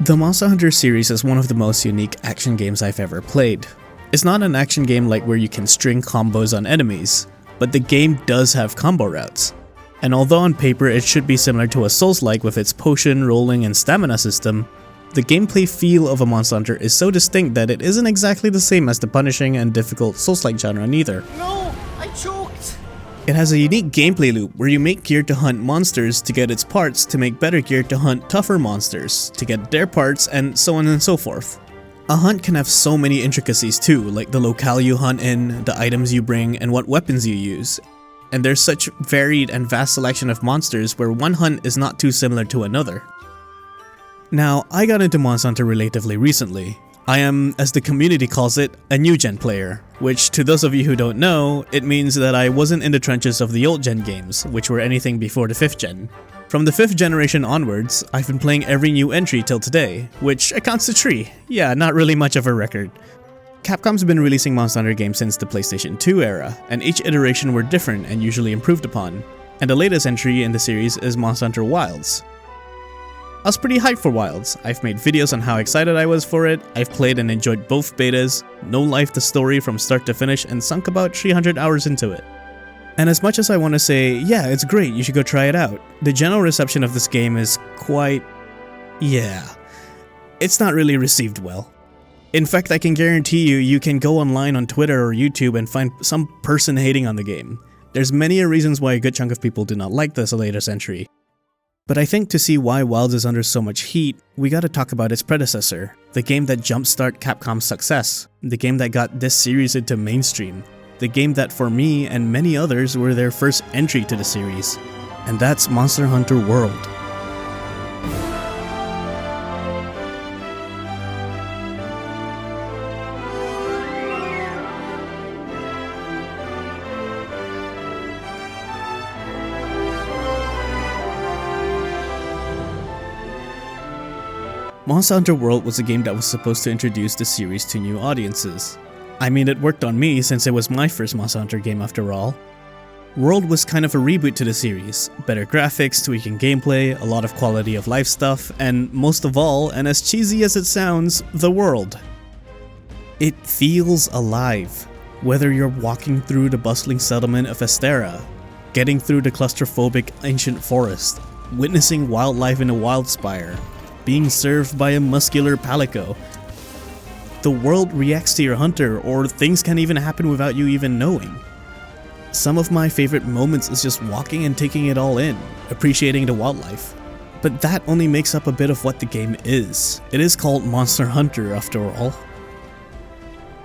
The Monster Hunter series is one of the most unique action games I've ever played. It's not an action game like where you can string combos on enemies, but the game does have combo routes. And although on paper it should be similar to a Souls-like with its potion, rolling, and stamina system, the gameplay feel of a Monster Hunter is so distinct that it isn't exactly the same as the punishing and difficult Souls-like genre neither. No, I choked! It has a unique gameplay loop where you make gear to hunt monsters to get its parts to make better gear to hunt tougher monsters to get their parts, and so on and so forth. A hunt can have so many intricacies too, like the locale you hunt in, the items you bring, and what weapons you use. And there's such varied and vast selection of monsters where one hunt is not too similar to another. Now, I got into Monster Hunter relatively recently. I am, as the community calls it, a new gen player, which to those of you who don't know, it means that I wasn't in the trenches of the old gen games, which were anything before the 5th gen. From the 5th generation onwards, I've been playing every new entry till today, which accounts to 3. Yeah, not really much of a record. Capcom's been releasing Monster Hunter games since the PlayStation 2 era, and each iteration were different and usually improved upon. And the latest entry in the series is Monster Hunter Wilds. I was pretty hyped for Wilds. I've made videos on how excited I was for it, I've played and enjoyed both betas, no life the story from start to finish, and sunk about 300 hours into it. And as much as I want to say, yeah, it's great, you should go try it out, the general reception of this game is quite... yeah. It's not really received well. In fact, I can guarantee you can go online on Twitter or YouTube and find some person hating on the game. There's many reasons why a good chunk of people do not like this latest entry. But I think to see why Wilds is under so much heat, we gotta talk about its predecessor, the game that jumpstarted Capcom's success, the game that got this series into mainstream, the game that for me and many others were their first entry to the series, and that's Monster Hunter World. Monster Hunter World was a game that was supposed to introduce the series to new audiences. I mean, it worked on me since it was my first Monster Hunter game after all. World was kind of a reboot to the series, better graphics, tweaking gameplay, a lot of quality of life stuff, and most of all, and as cheesy as it sounds, the world. It feels alive. Whether you're walking through the bustling settlement of Astera, getting through the claustrophobic ancient forest, witnessing wildlife in a Wildspire, being served by a muscular Palico. The world reacts to your hunter, or things can even happen without you even knowing. Some of my favorite moments is just walking and taking it all in, appreciating the wildlife. But that only makes up a bit of what the game is. It is called Monster Hunter after all.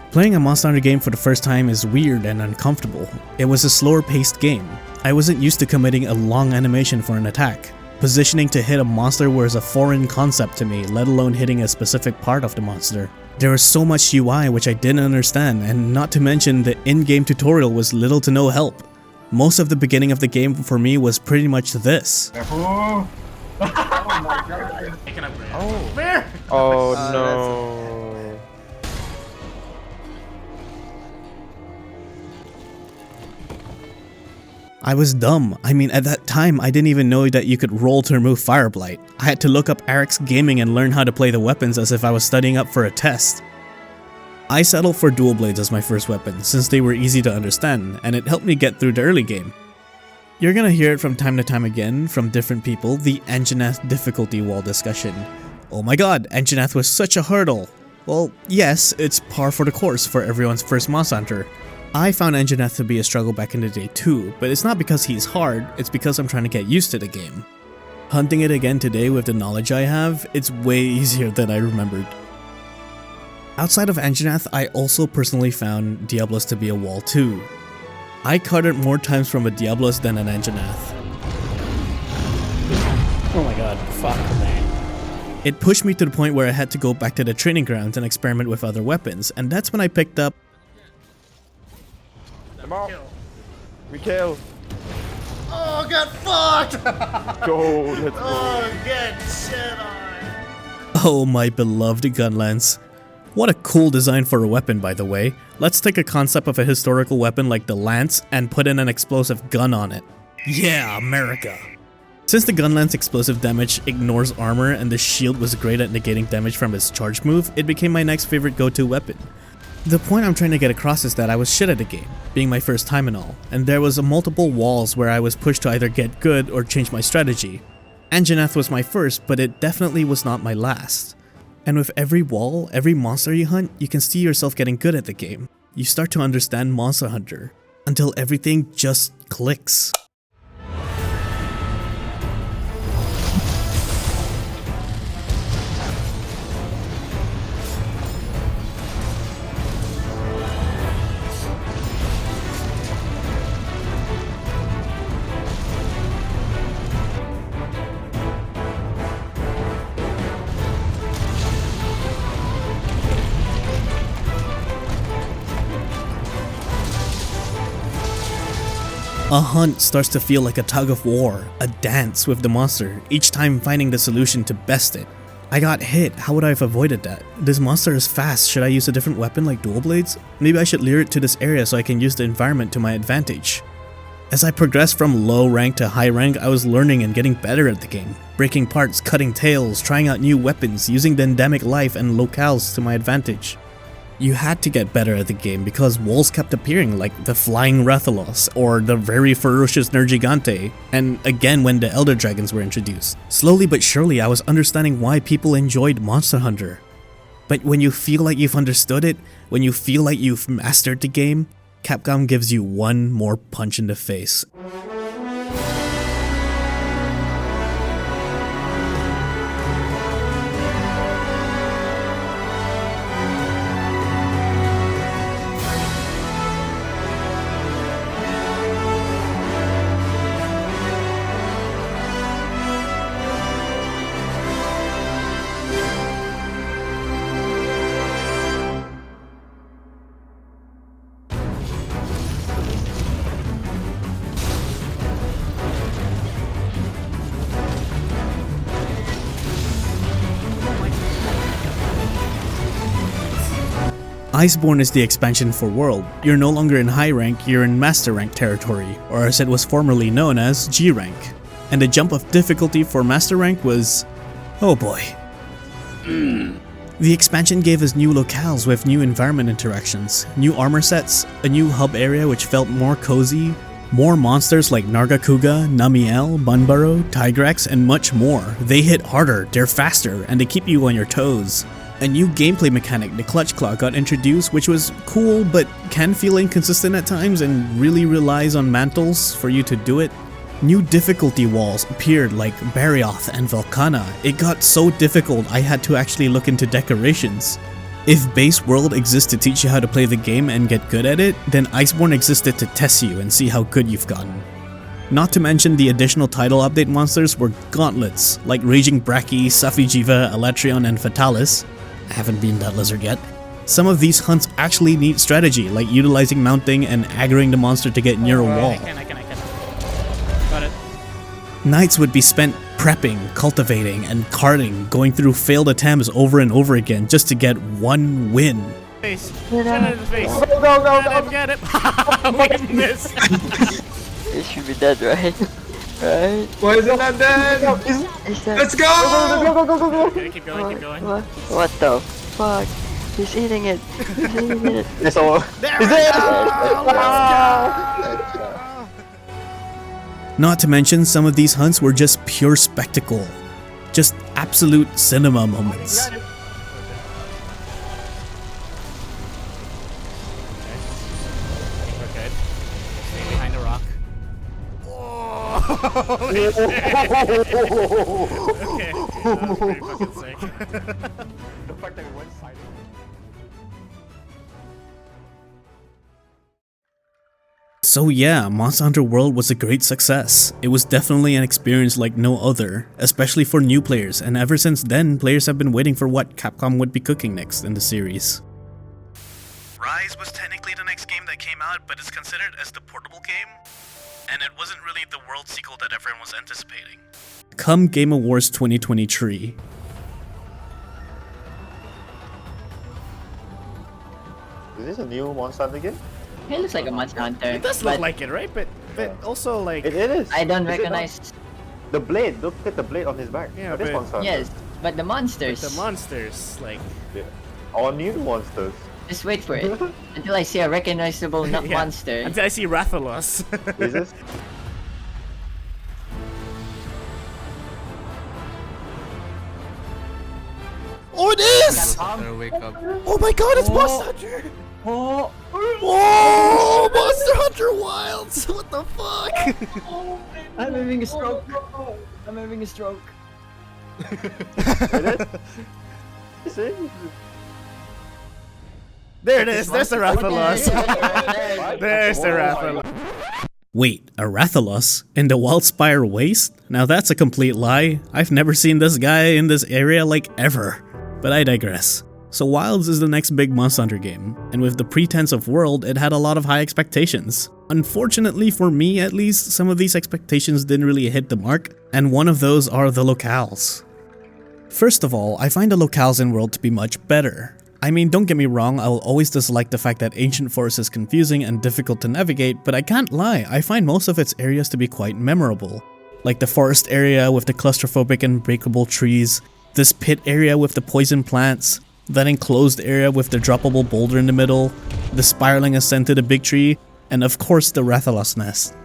Playing a Monster Hunter game for the first time is weird and uncomfortable. It was a slower paced game. I wasn't used to committing a long animation for an attack. Positioning to hit a monster was a foreign concept to me, let alone hitting a specific part of the monster. There was so much UI which I didn't understand, and not to mention the in-game tutorial was little to no help. Most of the beginning of the game for me was pretty much this. Oh my god. Oh, Where? oh no. I was dumb. I mean, at that time, I didn't even know that you could roll to remove Fire Blight. I had to look up Arex Gaming and learn how to play the weapons as if I was studying up for a test. I settled for Dual Blades as my first weapon, since they were easy to understand, and it helped me get through the early game. You're gonna hear it from time to time again, from different people, the Anjanath difficulty wall discussion. Oh my god, Anjanath was such a hurdle! Well, yes, it's par for the course for everyone's first Monster Hunter. I found Anjanath to be a struggle back in the day too, but it's not because he's hard, it's because I'm trying to get used to the game. Hunting it again today with the knowledge I have, it's way easier than I remembered. Outside of Anjanath, I also personally found Diablos to be a wall too. I carded more times from a Diablos than an Anjanath. Oh my god, fuck man. It pushed me to the point where I had to go back to the training grounds and experiment with other weapons, and that's when I picked up... Come on. We kill. Oh, get fucked! Go, let's go. Oh, get shit on! Oh, my beloved Gunlance. What a cool design for a weapon, by the way. Let's take a concept of a historical weapon like the lance and put in an explosive gun on it. Yeah, America! Since the Gunlance explosive damage ignores armor and the shield was great at negating damage from its charge move, it became my next favorite go-to weapon. The point I'm trying to get across is that I was shit at the game, being my first time and all, and there was multiple walls where I was pushed to either get good or change my strategy. Anjanath was my first, but it definitely was not my last. And with every wall, every monster you hunt, you can see yourself getting good at the game. You start to understand Monster Hunter, until everything just clicks. A hunt starts to feel like a tug of war, a dance with the monster, each time finding the solution to best it. I got hit, how would I have avoided that? This monster is fast, should I use a different weapon like dual blades? Maybe I should lure it to this area so I can use the environment to my advantage. As I progressed from low rank to high rank, I was learning and getting better at the game. Breaking parts, cutting tails, trying out new weapons, using the endemic life and locales to my advantage. You had to get better at the game because walls kept appearing like the Flying Rathalos or the very ferocious Nergigante, and again when the Elder Dragons were introduced. Slowly but surely I was understanding why people enjoyed Monster Hunter. But when you feel like you've understood it, when you feel like you've mastered the game, Capcom gives you one more punch in the face. Iceborne is the expansion for World. You're no longer in high rank, you're in master rank territory, or as it was formerly known as, G rank. And the jump of difficulty for master rank was... oh boy. The expansion gave us new locales with new environment interactions, new armor sets, a new hub area which felt more cozy, more monsters like Nargacuga, Namiel, Bunburrow, Tigrex, and much more. They hit harder, they're faster, and they keep you on your toes. A new gameplay mechanic, the Clutch Claw, got introduced, which was cool but can feel inconsistent at times and really relies on mantles for you to do it. New difficulty walls appeared like Barioth and Volcana. It got so difficult I had to actually look into decorations. If Base World exists to teach you how to play the game and get good at it, then Iceborne existed to test you and see how good you've gotten. Not to mention the additional title update monsters were gauntlets, like Raging Brachy, Safi'jiiva, Elatrion, and Fatalis. I haven't been that lizard yet. Some of these hunts actually need strategy, like utilizing mounting and aggroing the monster to get near a wall. I can. Got it. Nights would be spent prepping, cultivating, and carting, going through failed attempts over and over again just to get one win. Face. Send it in the face. Go. Get it. We missed. It should be dead, right? Right? Why is it not dead? Is that... Let's go! Okay, keep going. What the fuck? He's eating it. He's eating it. It's all. There we go. Not to mention, some of these hunts were just pure spectacle. Just absolute cinema moments. Okay. Stay behind the rock. Holy shit. Okay. That was pretty fucking sick. The fact that we went silent. So yeah, Monster Hunter World was a great success. It was definitely an experience like no other, especially for new players, and ever since then, players have been waiting for what Capcom would be cooking next in the series. Rise was technically the next game that came out, but it's considered as the portable game, and it wasn't really the World sequel that everyone was anticipating. Come Game Awards 2023. Is this a new Monster Hunter game? It looks like a Monster Hunter. It does look like it, right? But also like It is. I don't Is it not? recognize. The blade. Look at the blade on his back. Yeah, Oh, this but- one's Hunter. Yes, but the monsters. The monsters, like, Yeah. All new monsters. Just wait for it until I see a recognizable yeah. monster. Until I see Rathalos. Is this? Oh, it is! Better wake up. Oh my god, it's Monster Hunter! Oh, Oh, Monster Hunter Wilds! What the fuck? I'm having a stroke. I'm having a stroke. Is it? There it is. There's the Rathalos. There's the Rathalos. Wait, a Rathalos in the Wildspire Waste? Now that's a complete lie. I've never seen this guy in this area like ever. But I digress. So Wilds is the next big Monster Hunter game, and with the pretense of world, it had a lot of high expectations. Unfortunately for me at least, some of these expectations didn't really hit the mark, and one of those are the locales. First of all, I find the locales in World to be much better. I mean, don't get me wrong, I will always dislike the fact that Ancient Forest is confusing and difficult to navigate, but I can't lie, I find most of its areas to be quite memorable. Like the forest area with the claustrophobic and breakable trees, this pit area with the poison plants, that enclosed area with the droppable boulder in the middle, the spiraling ascent to the big tree, and of course the Rathalos nest.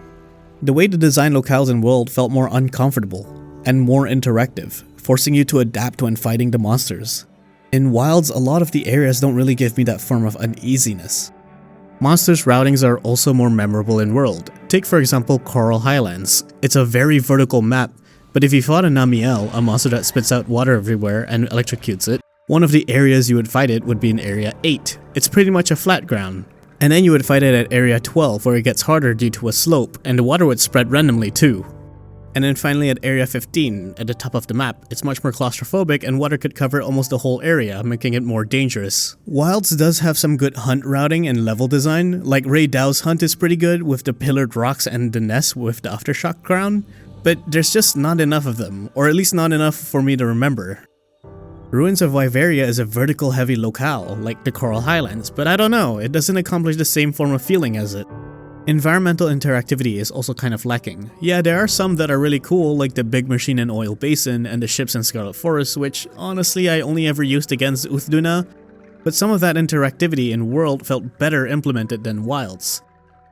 The way the design locales in World felt more uncomfortable, and more interactive, forcing you to adapt when fighting the monsters. In Wilds, a lot of the areas don't really give me that form of uneasiness. Monsters' routings are also more memorable in World. Take for example Coral Highlands. It's a very vertical map, but if you fought a Namiel, a monster that spits out water everywhere and electrocutes it, one of the areas you would fight it would be in Area 8. It's pretty much a flat ground. And then you would fight it at Area 12 where it gets harder due to a slope, and the water would spread randomly too. And then finally at Area 15, at the top of the map, it's much more claustrophobic and water could cover almost the whole area, making it more dangerous. Wilds does have some good hunt routing and level design, like Ray Dow's hunt is pretty good with the pillared rocks and the nest with the aftershock crown, but there's just not enough of them, or at least not enough for me to remember. Ruins of Wyveria is a vertical heavy locale, like the Coral Highlands, but I don't know, it doesn't accomplish the same form of feeling as it. Environmental interactivity is also kind of lacking. Yeah, there are some that are really cool, like the Big Machine and Oil Basin and the ships in Scarlet Forest, which honestly I only ever used against Uthduna, but some of that interactivity in World felt better implemented than Wilds.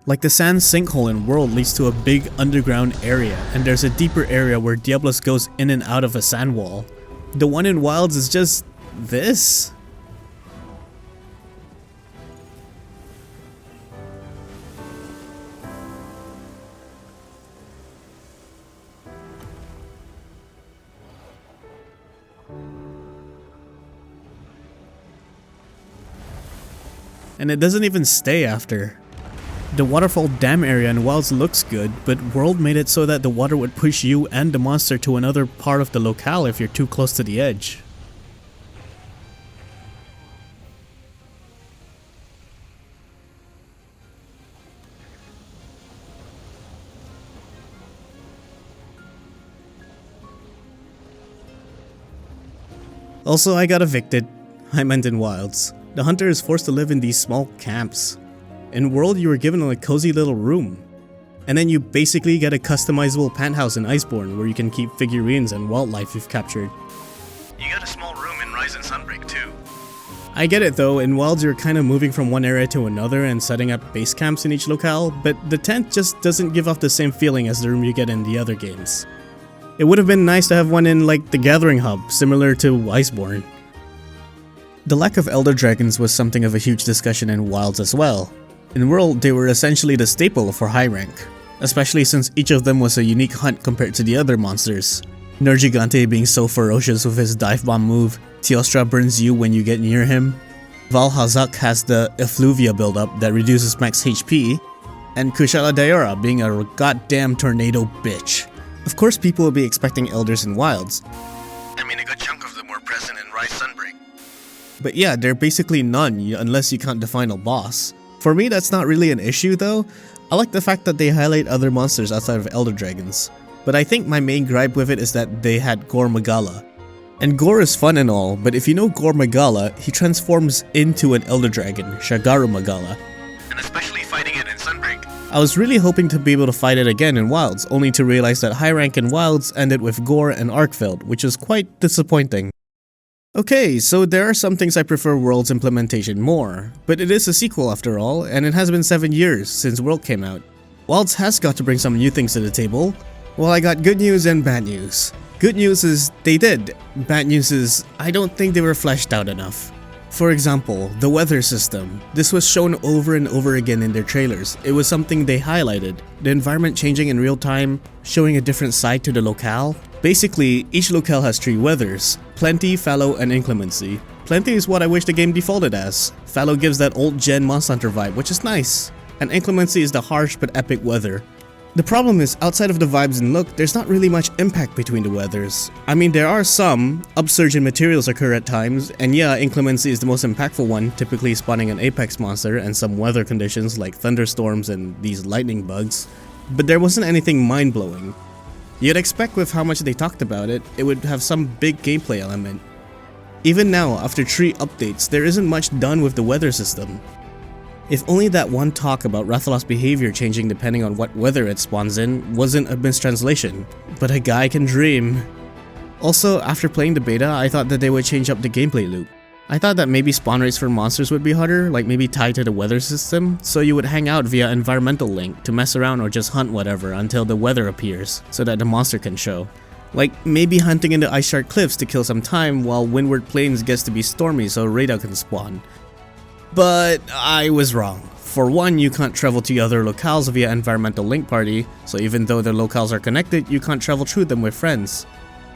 Like the sand sinkhole in World leads to a big underground area, and there's a deeper area where Diablos goes in and out of a sand wall. The one in Wilds is just this. And it doesn't even stay after. The waterfall dam area in Wilds looks good, but World made it so that the water would push you and the monster to another part of the locale if you're too close to the edge. Also, I got evicted. I meant in Wilds. The hunter is forced to live in these small camps. In World, you were given a cozy little room. And then you basically get a customizable penthouse in Iceborne where you can keep figurines and wildlife you've captured. You got a small room in Rise and Sunbreak too. I get it though, in Wilds you're kind of moving from one area to another and setting up base camps in each locale, but the tent just doesn't give off the same feeling as the room you get in the other games. It would have been nice to have one in like the Gathering Hub, similar to Iceborne. The lack of Elder Dragons was something of a huge discussion in Wilds as well. In World, they were essentially the staple for high rank, especially since each of them was a unique hunt compared to the other monsters. Nergigante being so ferocious with his dive bomb move, Teostra burns you when you get near him, Valhazak has the Effluvia buildup that reduces max HP, and Kushala Daora being a goddamn tornado bitch. Of course people will be expecting Elders in Wilds. I mean, a good chunk of them were present in Rise Sunbreak. But yeah, they're basically none unless you count the final boss. For me, that's not really an issue though. I like the fact that they highlight other monsters outside of Elder Dragons. But I think my main gripe with it is that they had Gore Magala. And Gore is fun and all, but if you know Gore Magala, he transforms into an Elder Dragon, Shagaru Magala. And especially fighting it in Sunbreak, I was really hoping to be able to fight it again in Wilds, only to realize that high rank in Wilds ended with Gore and Arkveld, which is quite disappointing. Okay, so there are some things I prefer World's implementation more, but it is a sequel after all, and it has been 7 years since World came out. Wilds has got to bring some new things to the table. Well, I got good news and bad news. Good news is they did. Bad news is I don't think they were fleshed out enough. For example, the weather system. This was shown over and over again in their trailers. It was something they highlighted. The environment changing in real time, showing a different side to the locale. Basically, each locale has 3 weathers: Plenty, Fallow, and Inclemency. Plenty is what I wish the game defaulted as. Fallow gives that old gen Monster Hunter vibe, which is nice. And Inclemency is the harsh but epic weather. The problem is, outside of the vibes and look, there's not really much impact between the weathers. I mean, there are some. Upsurge in materials occur at times, and yeah, Inclemency is the most impactful one, typically spawning an apex monster and some weather conditions like thunderstorms and these lightning bugs. But there wasn't anything mind-blowing. You'd expect with how much they talked about it, it would have some big gameplay element. Even now, after 3 updates, there isn't much done with the weather system. If only that one talk about Rathalos' behavior changing depending on what weather it spawns in wasn't a mistranslation, but a guy can dream. Also, after playing the beta, I thought that they would change up the gameplay loop. I thought that maybe spawn rates for monsters would be harder, like maybe tied to the weather system, so you would hang out via environmental link to mess around or just hunt whatever until the weather appears, so that the monster can show. Like maybe hunting in the Ice Shard Cliffs to kill some time while Windward Plains gets to be stormy so Radau can spawn. But I was wrong. For one, you can't travel to other locales via environmental link party, so even though the locales are connected, you can't travel through them with friends.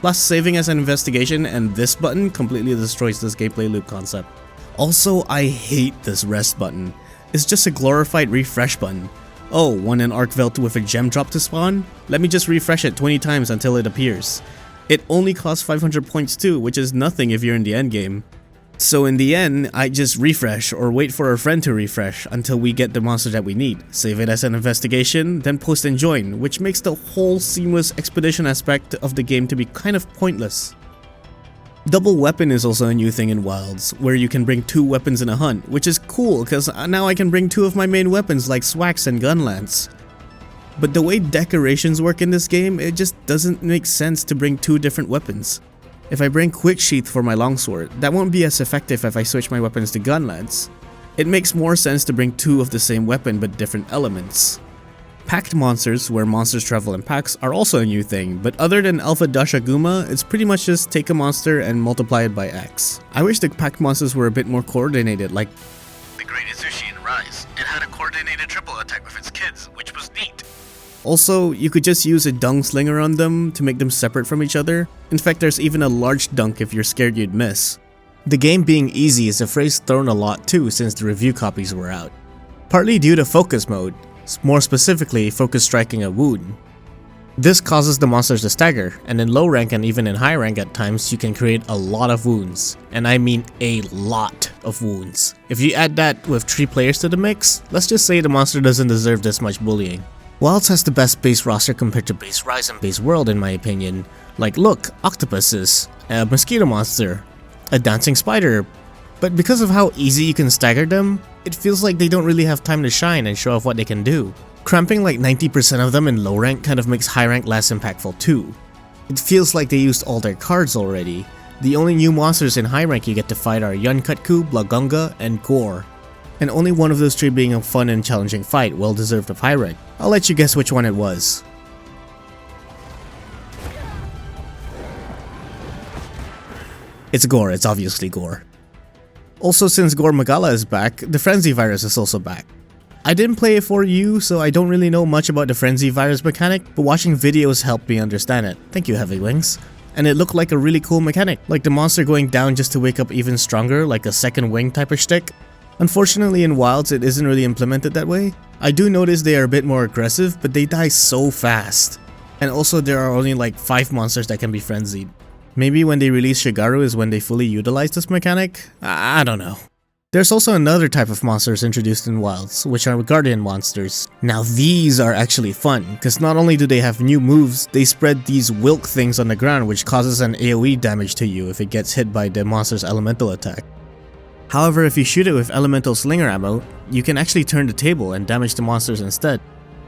Plus, saving as an investigation and this button completely destroys this gameplay loop concept. Also, I hate this rest button. It's just a glorified refresh button. Oh, want an Arkveld with a gem drop to spawn? Let me just refresh it 20 times until it appears. It only costs 500 points too, which is nothing if you're in the endgame. So in the end, I just refresh or wait for a friend to refresh until we get the monster that we need, save it as an investigation, then post and join, which makes the whole seamless expedition aspect of the game to be kind of pointless. Double weapon is also a new thing in Wilds, where you can bring 2 weapons in a hunt, which is cool because now I can bring 2 of my main weapons like Swax and Gunlance. But the way decorations work in this game, it just doesn't make sense to bring 2 different weapons. If I bring Quick Sheath for my longsword, that won't be as effective if I switch my weapons to Gunlance. It makes more sense to bring 2 of the same weapon but different elements. Packed monsters, where monsters travel in packs, are also a new thing, but other than Alpha Dasha Guma, it's pretty much just take a monster and multiply it by X. I wish the packed monsters were a bit more coordinated, like the Great Izushi in Rise. It had a coordinated triple attack with its kids, which was neat. Also, you could just use a dung slinger on them to make them separate from each other. In fact, there's even a large dunk if you're scared you'd miss. The game being easy is a phrase thrown a lot too since the review copies were out. Partly due to focus mode, more specifically focus striking a wound. This causes the monsters to stagger, and in low rank and even in high rank at times you can create a lot of wounds. And I mean a lot of wounds. If you add that with 3 players to the mix, let's just say the monster doesn't deserve this much bullying. Wilds has the best base roster compared to base Rise and base World in my opinion. Like look, octopuses, a mosquito monster, a dancing spider. But because of how easy you can stagger them, it feels like they don't really have time to shine and show off what they can do. Cramping like 90% of them in low rank kind of makes high rank less impactful too. It feels like they used all their cards already. The only new monsters in high rank you get to fight are Yunkatku, Blagunga, and Gore. And only one of those 3 being a fun and challenging fight, well deserved of high rank. I'll let you guess which one it was. It's Gore, it's obviously Gore. Also, since Gore Magala is back, the Frenzy Virus is also back. I didn't play it for you, so I don't really know much about the Frenzy Virus mechanic, but watching videos helped me understand it. Thank you, Heavy Wings. And it looked like a really cool mechanic, like the monster going down just to wake up even stronger, like a second wing type of shtick. Unfortunately in Wilds it isn't really implemented that way. I do notice they are a bit more aggressive, but they die so fast. And also there are only like 5 monsters that can be frenzied. Maybe when they release Shigaru is when they fully utilize this mechanic? I don't know. There's also another type of monsters introduced in Wilds, which are Guardian monsters. Now these are actually fun, because not only do they have new moves, they spread these Wilk things on the ground which causes an AoE damage to you if it gets hit by the monster's elemental attack. However, if you shoot it with elemental slinger ammo, you can actually turn the table and damage the monsters instead.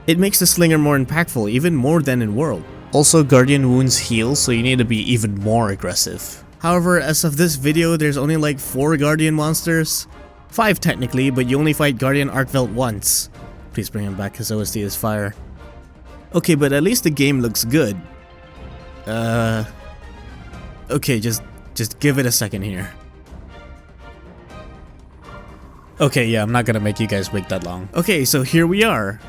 It makes the slinger more impactful, even more than in World. Also, Guardian wounds heal, so you need to be even more aggressive. However, as of this video, there's only like 4 Guardian monsters. 5 technically, but you only fight Guardian Arkveld once. Please bring him back, his OSD is fire. Okay, but at least the game looks good. Okay, just give it a second here. Okay, yeah, I'm not gonna make you guys wait that long. Okay, so here we are.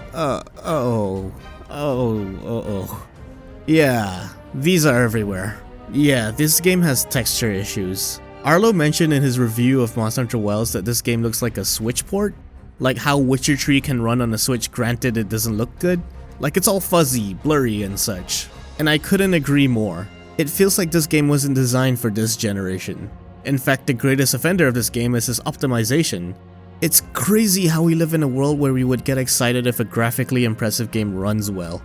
Yeah, these are everywhere. Yeah, this game has texture issues. Arlo mentioned in his review of Monster Hunter Wilds that this game looks like a Switch port. Like how Witcher 3 can run on a Switch, granted it doesn't look good. Like it's all fuzzy, blurry and such. And I couldn't agree more. It feels like this game wasn't designed for this generation. In fact, the greatest offender of this game is its optimization. It's crazy how we live in a world where we would get excited if a graphically impressive game runs well.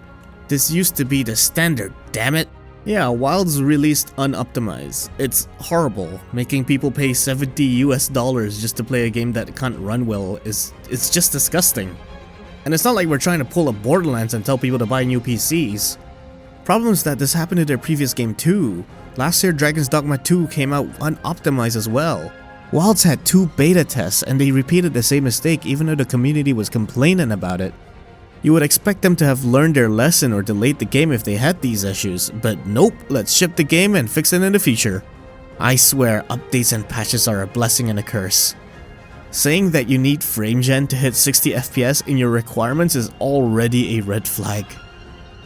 This used to be the standard, damn it. Yeah, Wilds released unoptimized. It's horrible. Making people pay $70 just to play a game that can't run well it's just disgusting. And it's not like we're trying to pull a Borderlands and tell people to buy new PCs. Problem is that this happened to their previous game too. Last year Dragon's Dogma 2 came out unoptimized as well. Wilds had 2 beta tests and they repeated the same mistake even though the community was complaining about it. You would expect them to have learned their lesson or delayed the game if they had these issues, but nope, let's ship the game and fix it in the future. I swear, updates and patches are a blessing and a curse. Saying that you need frame gen to hit 60 FPS in your requirements is already a red flag.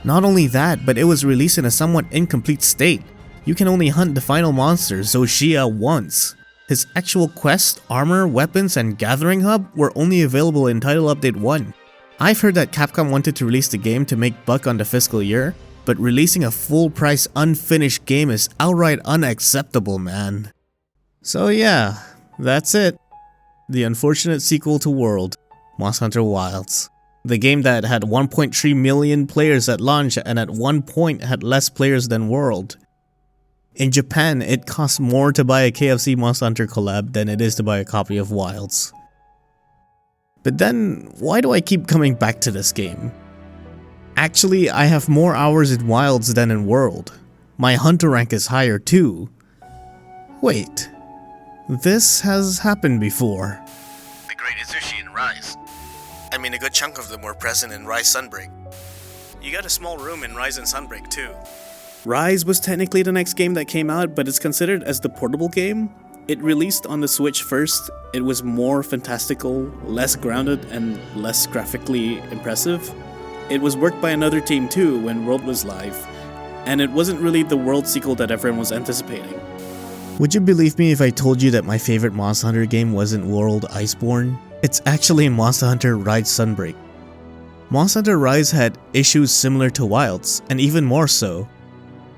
Not only that, but it was released in a somewhat incomplete state. You can only hunt the final monster, Zoshia, once. His actual quest, armor, weapons, and gathering hub were only available in Title Update 1. I've heard that Capcom wanted to release the game to make buck on the fiscal year, but releasing a full-price unfinished game is outright unacceptable, man. So yeah, that's it. The unfortunate sequel to World, Monster Hunter Wilds. The game that had 1.3 million players at launch and at one point had less players than World. In Japan, it costs more to buy a KFC Monster Hunter collab than it is to buy a copy of Wilds. But then, why do I keep coming back to this game? Actually, I have more hours in Wilds than in World. My Hunter rank is higher too. Wait, this has happened before. The Great Izushi and Rise. I mean, a good chunk of them were present in Rise Sunbreak. You got a small room in Rise and Sunbreak too. Rise was technically the next game that came out, but it's considered as the portable game. It released on the Switch first. It was more fantastical, less grounded, and less graphically impressive. It was worked by another team too when World was live, and it wasn't really the World sequel that everyone was anticipating. Would you believe me if I told you that my favorite Monster Hunter game wasn't World Iceborne? It's actually Monster Hunter Rise Sunbreak. Monster Hunter Rise had issues similar to Wilds, and even more so.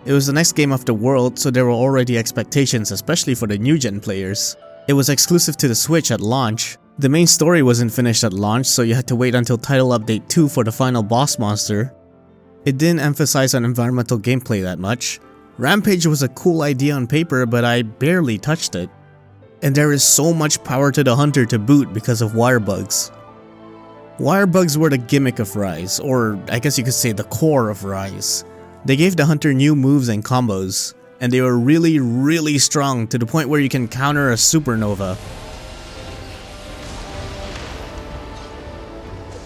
It was the next game after World, so there were already expectations, especially for the new gen players. It was exclusive to the Switch at launch. The main story wasn't finished at launch, so you had to wait until Title Update 2 for the final boss monster. It didn't emphasize on environmental gameplay that much. Rampage was a cool idea on paper, but I barely touched it. And there is so much power to the hunter to boot because of wire bugs. Wire bugs were the gimmick of Rise, or I guess you could say the core of Rise. They gave the hunter new moves and combos, and they were really strong to the point where you can counter a supernova.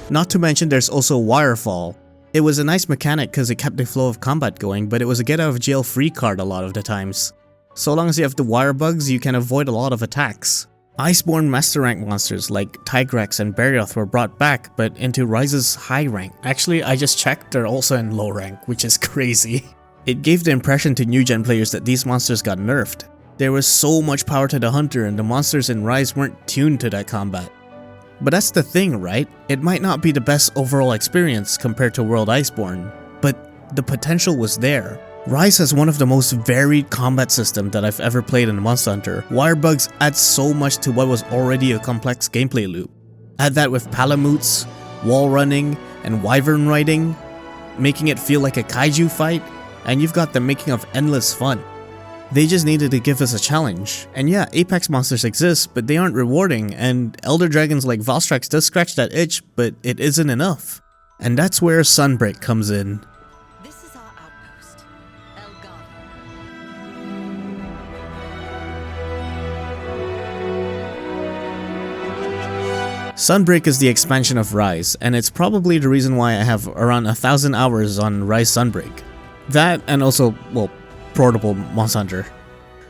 Not to mention there's also Wirefall. It was a nice mechanic because it kept the flow of combat going, but it was a get out of jail free card a lot of the times. So long as you have the wire bugs, you can avoid a lot of attacks. Iceborne Master Rank monsters like Tigrex and Barioth were brought back, but into Rise's high rank. Actually, I just checked, they're also in low rank, which is crazy. It gave the impression to new gen players that these monsters got nerfed. There was so much power to the hunter and the monsters in Rise weren't tuned to that combat. But that's the thing, right? It might not be the best overall experience compared to World Iceborne, but the potential was there. Rise has one of the most varied combat systems that I've ever played in Monster Hunter. Wirebugs add so much to what was already a complex gameplay loop. Add that with palamutes, wall running, and wyvern riding, making it feel like a kaiju fight, and you've got the making of endless fun. They just needed to give us a challenge. And yeah, Apex monsters exist, but they aren't rewarding, and Elder Dragons like Valstrax does scratch that itch, but it isn't enough. And that's where Sunbreak comes in. This is our outpost, Elgana. Sunbreak is the expansion of Rise, and it's probably the reason why I have around 1,000 hours on Rise Sunbreak. That and also, well, portable Monster Hunter.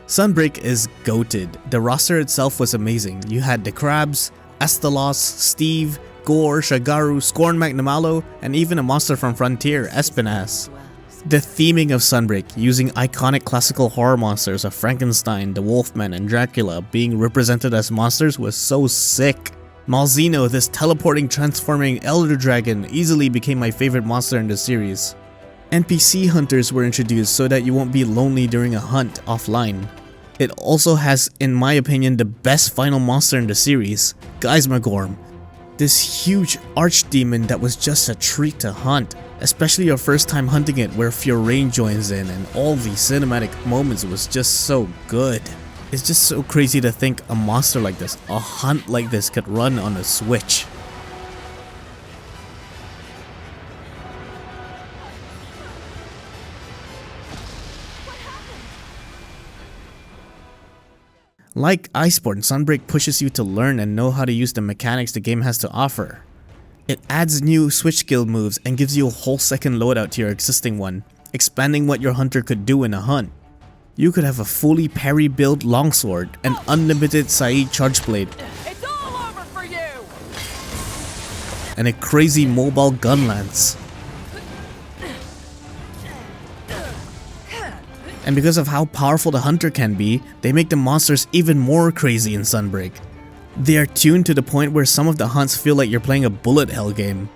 Sunbreak is goated. The roster itself was amazing. You had the Crabs, Estelos, Steve, Gore, Shagaru, Scorn Magnamalo, and even a monster from Frontier, Espinass. The theming of Sunbreak, using iconic classical horror monsters of Frankenstein, the Wolfman, and Dracula being represented as monsters was so sick. Malzeno, this teleporting, transforming Elder Dragon, easily became my favorite monster in the series. NPC hunters were introduced so that you won't be lonely during a hunt offline. It also has, in my opinion, the best final monster in the series, Geismagorm. This huge archdemon that was just a treat to hunt, especially your first time hunting it where Fiorane joins in, and all the cinematic moments was just so good. It's just so crazy to think a monster like this, a hunt like this, could run on a Switch. Like Iceborne, Sunbreak pushes you to learn and know how to use the mechanics the game has to offer. It adds new Switch skill moves and gives you a whole second loadout to your existing one, expanding what your hunter could do in a hunt. You could have a fully parry build longsword, an unlimited Saeed charge blade, It's all over for you! and a crazy mobile gun lance. And because of how powerful the hunter can be, they make the monsters even more crazy in Sunbreak. They are tuned to the point where some of the hunts feel like you're playing a bullet hell game.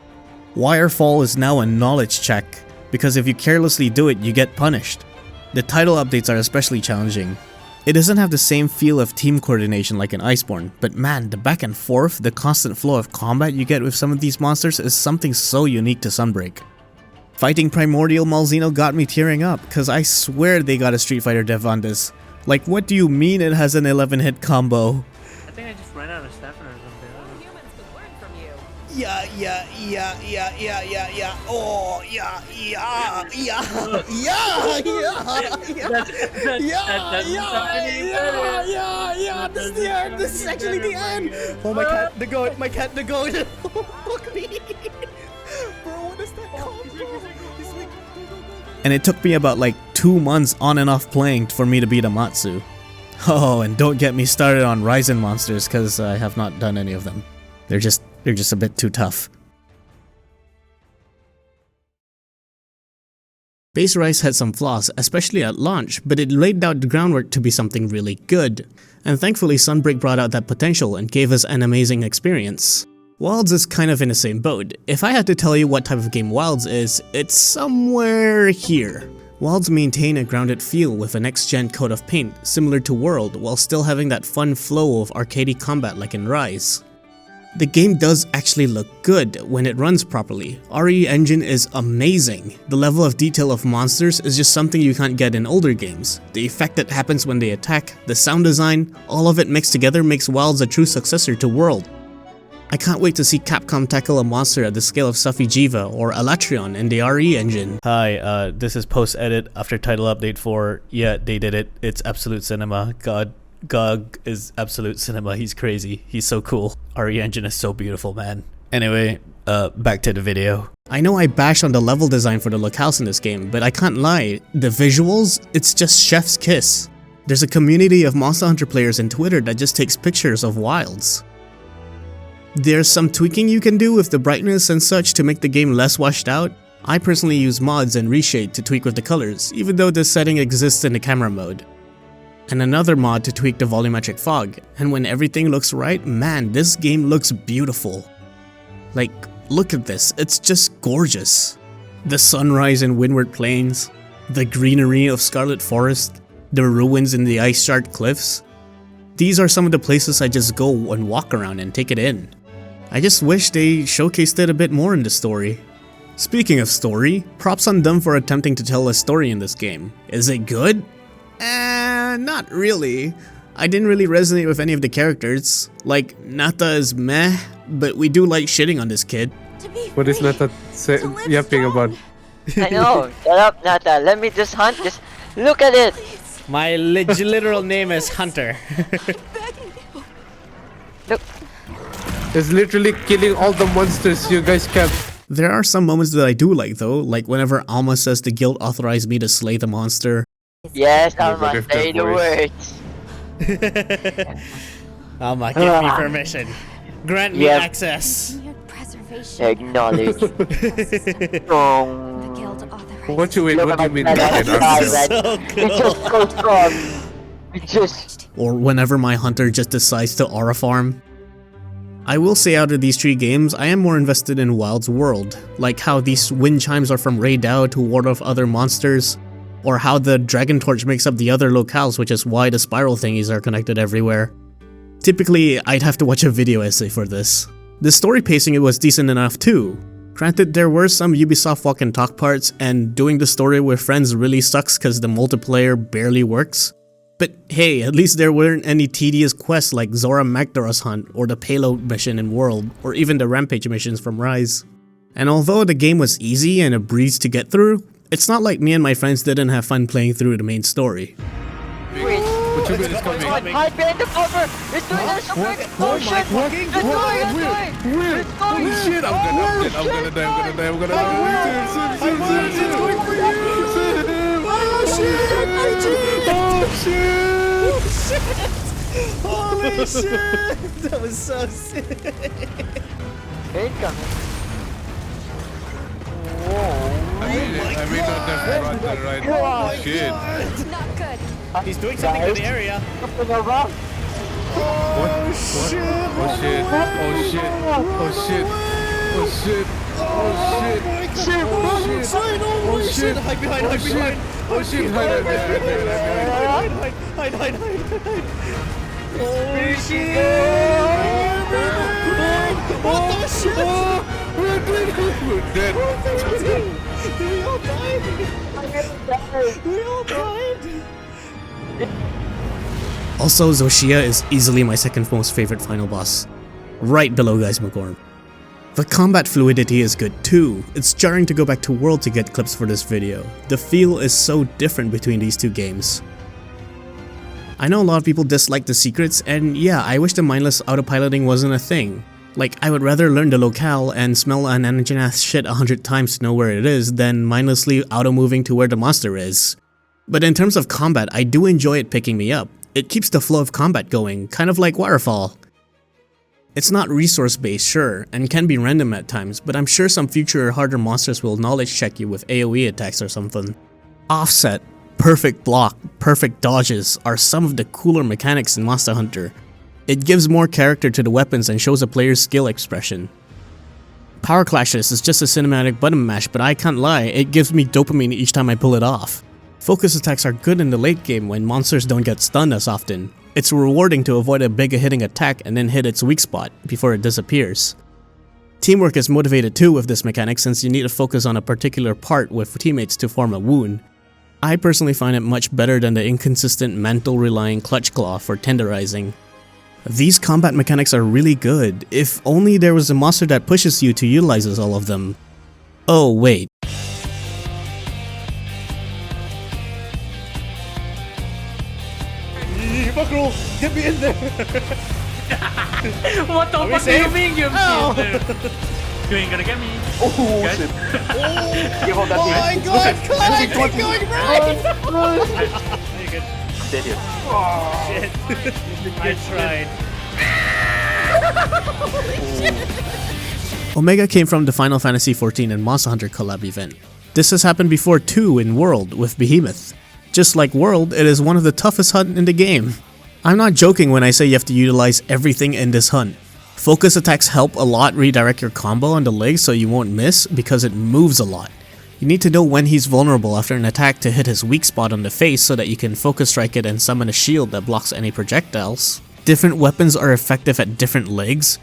Wirefall is now a knowledge check, because if you carelessly do it, you get punished. The title updates are especially challenging. It doesn't have the same feel of team coordination like in Iceborne, but man, the back and forth, the constant flow of combat you get with some of these monsters is something so unique to Sunbreak. Fighting Primordial Malzeno got me tearing up, cause I swear they got a Street Fighter dev on this. Like, what do you mean it has an 11-hit combo? I think I just ran out of stamina or something. I don't know. Humans could learn from you. Yeah, oh, this is the end, this is actually the end! Oh, my cat, the goat, Fuck me! Bro, what is that called? And it took me about like 2 months on and off playing for me to beat Amatsu. Oh, and don't get me started on Ryzen monsters, cause I have not done any of them. They're just a bit too tough. Base Rise had some flaws, especially at launch, but it laid down the groundwork to be something really good. And thankfully Sunbreak brought out that potential and gave us an amazing experience. Wilds is kind of in the same boat. If I had to tell you what type of game Wilds is, it's somewhere here. Wilds maintain a grounded feel with a next-gen coat of paint, similar to World, while still having that fun flow of arcadey combat like in Rise. The game does actually look good when it runs properly. RE Engine is amazing. The level of detail of monsters is just something you can't get in older games. The effect that happens when they attack, the sound design, all of it mixed together makes Wilds a true successor to World. I can't wait to see Capcom tackle a monster at the scale of Safi'jiiva or Alatreon in the RE engine. Hi, this is post-edit after title update 4. Yeah, they did it. It's absolute cinema. God, Gog is absolute cinema. He's crazy. He's so cool. RE engine is so beautiful, man. Anyway, back to the video. I know I bash on the level design for the locales in this game, but I can't lie. The visuals, it's just chef's kiss. There's a community of Monster Hunter players in Twitter that just takes pictures of Wilds. There's some tweaking you can do with the brightness and such to make the game less washed out. I personally use mods and reshade to tweak with the colors, even though this setting exists in the camera mode. And another mod to tweak the volumetric fog, and when everything looks right, man, this game looks beautiful. Like, look at this, it's just gorgeous. The sunrise in Windward Plains, the greenery of Scarlet Forest, the ruins in the ice-shard cliffs. These are some of the places I just go and walk around and take it in. I just wish they showcased it a bit more in the story. Speaking of story, props on them for attempting to tell a story in this game. Is it good? Not really. I didn't really resonate with any of the characters. Like, Nata is meh, but we do like shitting on this kid. To be What is free, Nata to live yapping strong. about? I know. Shut up, Nata. Let me just hunt. Just look at it. My literal name is Hunter. Look. It's literally killing all the monsters you guys kept. There are some moments that I do like though, like whenever Alma says the guild authorized me to slay the monster. Yes, but Alma, if the say the voice- words. Alma, give me permission. Grant me Yep. access. Preservation. Acknowledge. The Strong. guild authorized. What you wait? Look What do at you my mean? fat Captain ass Arthur? guy, man. It's just so strong. It just. Or whenever my hunter just decides to aura farm. I will say out of these 3 games, I am more invested in Wild's world, like how these wind chimes are from Rey Dao to ward off other monsters, or how the Dragon Torch makes up the other locales, which is why the spiral thingies are connected everywhere. Typically, I'd have to watch a video essay for this. The story pacing was decent enough too. Granted, there were some Ubisoft walk and talk parts, and doing the story with friends really sucks cause the multiplayer barely works. But hey, at least there weren't any tedious quests like Zora Magdaros Hunt, or the Payload mission in World, or even the Rampage missions from Rise. And although the game was easy and a breeze to get through, it's not like me and my friends didn't have fun playing through the main story. Wait. What you mean is coming? Hide behind the cover. It's doing a super explosion. It's going. It's going. It's going. Oh shit! I'm gonna die. I'm gonna die. It's going for you. Oh shit! Holy shit! That was so sick! Incoming. I mean not that front, right? Oh shit! Not good. He's doing something to the area. Something over. Oh shit! Oh shit! Oh shit! Oh shit! Oh shit! Oh shit! Oh shit! Hide behind, hide behind! Oh shit! Hide! Hide! Holy shit! What the shit? We're dead. We all died! We all died! Also, Zoshia is easily my second most favorite final boss, right below Geismagorn. The combat fluidity is good too. It's jarring to go back to World to get clips for this video. The feel is so different between these 2 games. I know a lot of people dislike the secrets, and yeah, I wish the mindless autopiloting wasn't a thing. Like, I would rather learn the locale and smell an Anjanath shit 100 times to know where it is than mindlessly auto-moving to where the monster is. But in terms of combat, I do enjoy it picking me up. It keeps the flow of combat going, kind of like Waterfall. It's not resource-based, sure, and can be random at times, but I'm sure some future harder monsters will knowledge check you with AoE attacks or something. Offset, perfect block, perfect dodges are some of the cooler mechanics in Monster Hunter. It gives more character to the weapons and shows a player's skill expression. Power Clashes is just a cinematic button mash, but I can't lie, it gives me dopamine each time I pull it off. Focus attacks are good in the late game when monsters don't get stunned as often. It's rewarding to avoid a big hitting attack and then hit its weak spot before it disappears. Teamwork is motivated too with this mechanic since you need to focus on a particular part with teammates to form a wound. I personally find it much better than the inconsistent mantle-relying Clutch Claw for tenderizing. These combat mechanics are really good, if only there was a monster that pushes you to utilize all of them. Oh wait. Buckle, get me in there. What the fuck do you mean you're still there? You ain't gonna get me. Oh shit! Give up that Oh my god, Clyde, keep going right! dead here. I tried. Omega came from the Final Fantasy XIV and Monster Hunter collab event. This has happened before too in World with Behemoth. Just like World, it is one of the toughest hunts in the game. I'm not joking when I say you have to utilize everything in this hunt. Focus attacks help a lot redirect your combo on the leg so you won't miss because it moves a lot. You need to know when he's vulnerable after an attack to hit his weak spot on the face so that you can focus strike it and summon a shield that blocks any projectiles. Different weapons are effective at different legs.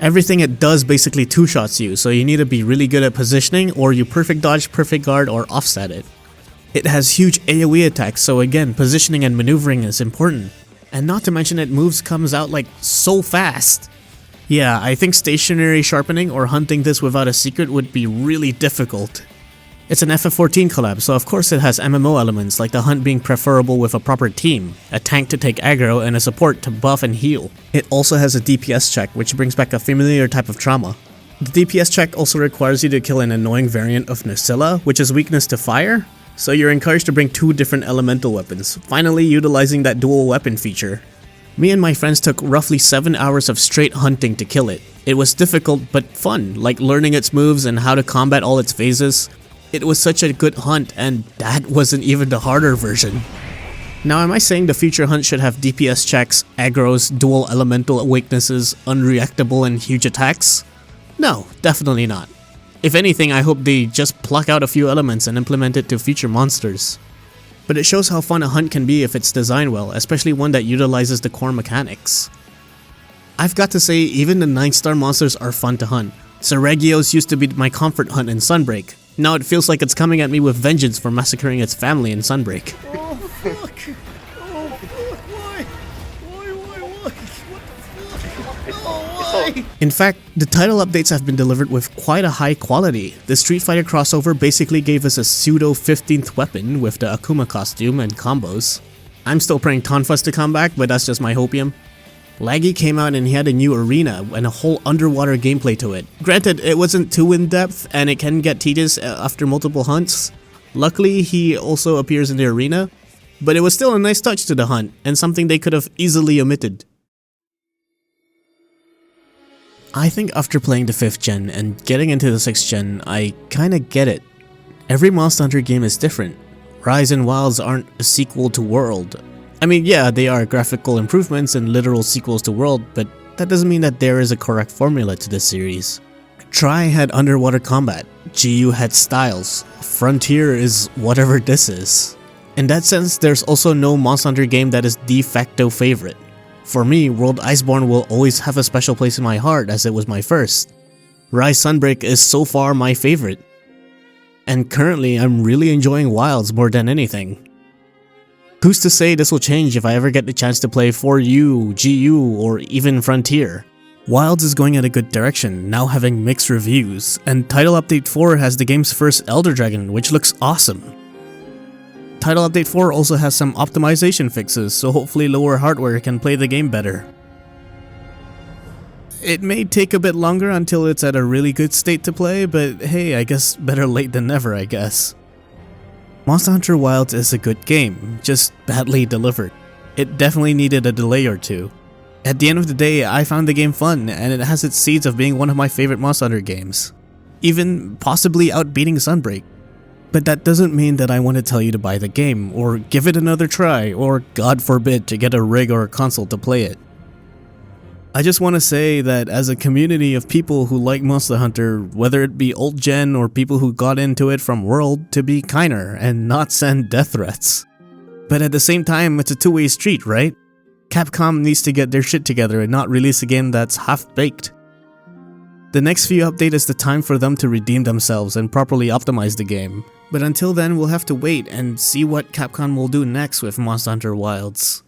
Everything it does basically two-shots you, so you need to be really good at positioning or you perfect dodge, perfect guard, or offset it. It has huge AoE attacks, so again, positioning and maneuvering is important. And not to mention it comes out like so fast. Yeah, I think stationary sharpening or hunting this without a secret would be really difficult. It's an FF14 collab, so of course it has MMO elements like the hunt being preferable with a proper team, a tank to take aggro, and a support to buff and heal. It also has a DPS check, which brings back a familiar type of trauma. The DPS check also requires you to kill an annoying variant of Nucilla, which is weakness to fire, so you're encouraged to bring 2 different elemental weapons, finally utilizing that dual weapon feature. Me and my friends took roughly 7 hours of straight hunting to kill it. It was difficult but fun, like learning its moves and how to combat all its phases. It was such a good hunt, and that wasn't even the harder version. Now, am I saying the future hunt should have DPS checks, aggros, dual elemental weaknesses, unreactable and huge attacks? No, definitely not. If anything, I hope they just pluck out a few elements and implement it to future monsters. But it shows how fun a hunt can be if it's designed well, especially one that utilizes the core mechanics. I've got to say, even the 9-star monsters are fun to hunt. Seregios used to be my comfort hunt in Sunbreak. Now it feels like it's coming at me with vengeance for massacring its family in Sunbreak. Oh fuck! Oh fuck! Why? What the fuck? Oh, why? In fact, the title updates have been delivered with quite a high quality. The Street Fighter crossover basically gave us a pseudo 15th weapon with the Akuma costume and combos. I'm still praying Tonfus to come back, but that's just my hopium. Laggy came out and he had a new arena and a whole underwater gameplay to it. Granted, it wasn't too in-depth and it can get tedious after multiple hunts. Luckily, he also appears in the arena, but it was still a nice touch to the hunt and something they could have easily omitted. I think after playing the 5th gen and getting into the 6th gen, I kinda get it. Every Monster Hunter game is different. Rise and Wilds aren't a sequel to World. I mean, yeah, they are graphical improvements and literal sequels to World, but that doesn't mean that there is a correct formula to this series. Tri had underwater combat, GU had styles, Frontier is whatever this is. In that sense, there's also no Monster Hunter game that is de facto favorite. For me, World Iceborne will always have a special place in my heart as it was my first. Rise Sunbreak is so far my favorite. And currently, I'm really enjoying Wilds more than anything. Who's to say this will change if I ever get the chance to play 4U, GU, or even Frontier? Wilds is going in a good direction, now having mixed reviews, and Title Update 4 has the game's first Elder Dragon, which looks awesome. Title Update 4 also has some optimization fixes, so hopefully lower hardware can play the game better. It may take a bit longer until it's at a really good state to play, but hey, I guess better late than never, I guess. Monster Hunter Wilds is a good game, just badly delivered. It definitely needed a delay or two. At the end of the day, I found the game fun, and it has its seeds of being one of my favorite Monster Hunter games. Even possibly outbeating Sunbreak. But that doesn't mean that I want to tell you to buy the game, or give it another try, or God forbid to get a rig or a console to play it. I just want to say that as a community of people who like Monster Hunter, whether it be old gen or people who got into it from World, to be kinder and not send death threats. But at the same time, it's a two-way street, right? Capcom needs to get their shit together and not release a game that's half-baked. The next few update is the time for them to redeem themselves and properly optimize the game. But until then, we'll have to wait and see what Capcom will do next with Monster Hunter Wilds.